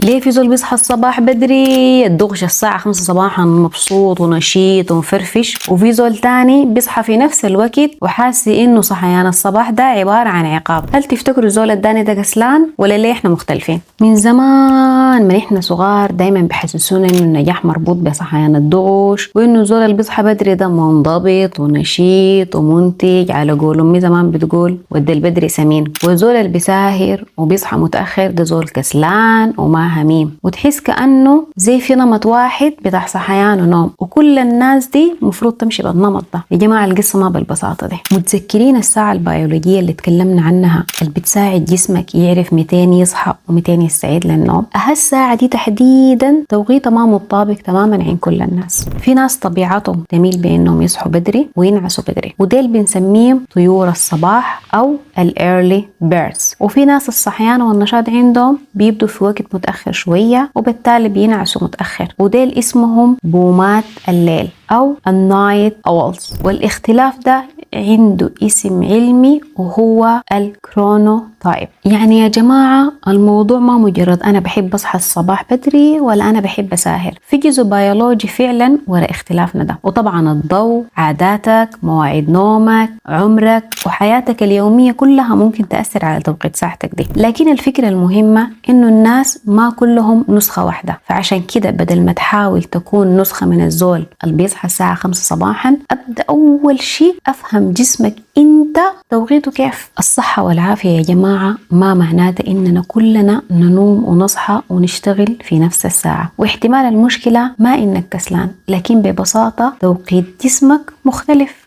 ليه في زول بيصحى الصباح بدري الدغش الساعة 5 صباحا مبسوط ونشيط ومفرفش، وفي زول تاني بيصحى في نفس الوقت وحاسس انه صحيان الصباح ده عبارة عن عقاب؟ هل تفتكروا الزول التاني ده كسلان ولا ليه احنا مختلفين؟ من زمان من احنا صغار دايما بيحسسونا انه النجاح مربوط بصحيان الدغش، وانه الزول اللي بيصحى بدري ده منضبط ونشيط ومنتج، على قول امي زمان بتقول ود البدري سمين، والزول اللي بيساهر وبيصحى متأخر ده زول كسلان وما هميم. وتحس كأنه زي في نمط واحد بتاع صحيان ونوم، وكل الناس دي مفروض تمشي بالنمط ده. يا جماعة القصة ما بالبساطة دي. متذكرين الساعة البيولوجية اللي تكلمنا عنها اللي بتساعد جسمك يعرف 200 يصحى و200 يستعيد للنوم؟ الساعة دي تحديدا توقيتها ما مطابق تماما عند كل الناس. في ناس طبيعتهم تميل بانهم يصحوا بدري وينعسوا بدري، وديل بنسميهم طيور الصباح او الايرلي بيردز. وفي ناس الصحيان والنشاط عندهم بيبدوا في وقت متأخر شوية وبالتالي بينعسوا متأخر، وديل اسمهم بومات الليل أو النايت أولز. والاختلاف ده عنده اسم علمي وهو الكرونوتايب. يعني يا جماعة الموضوع ما مجرد أنا بحب أصحى الصباح بدري ولا أنا بحب أساهر، في جزء بيولوجي فعلا وراء اختلافنا ده. وطبعا الضوء، عاداتك، مواعيد نومك، عمرك، وحياتك اليومية كلها ممكن تأثر على توقيت ساعتك دي. لكن الفكرة المهمة إنه الناس ما كلهم نسخة واحدة، فعشان كده بدل ما تحاول تكون نسخة من الزول اللي بيصحى الساعة 5 صباحا، أبدأ أول شيء أفهم جسمك أنت توقيته كيف. الصحة والعافية يا جماعة ما معناته إننا كلنا ننوم ونصحى ونشتغل في نفس الساعة، واحتمال المشكلة ما إنك كسلان، لكن ببساطة توقيت جسمك مختلف.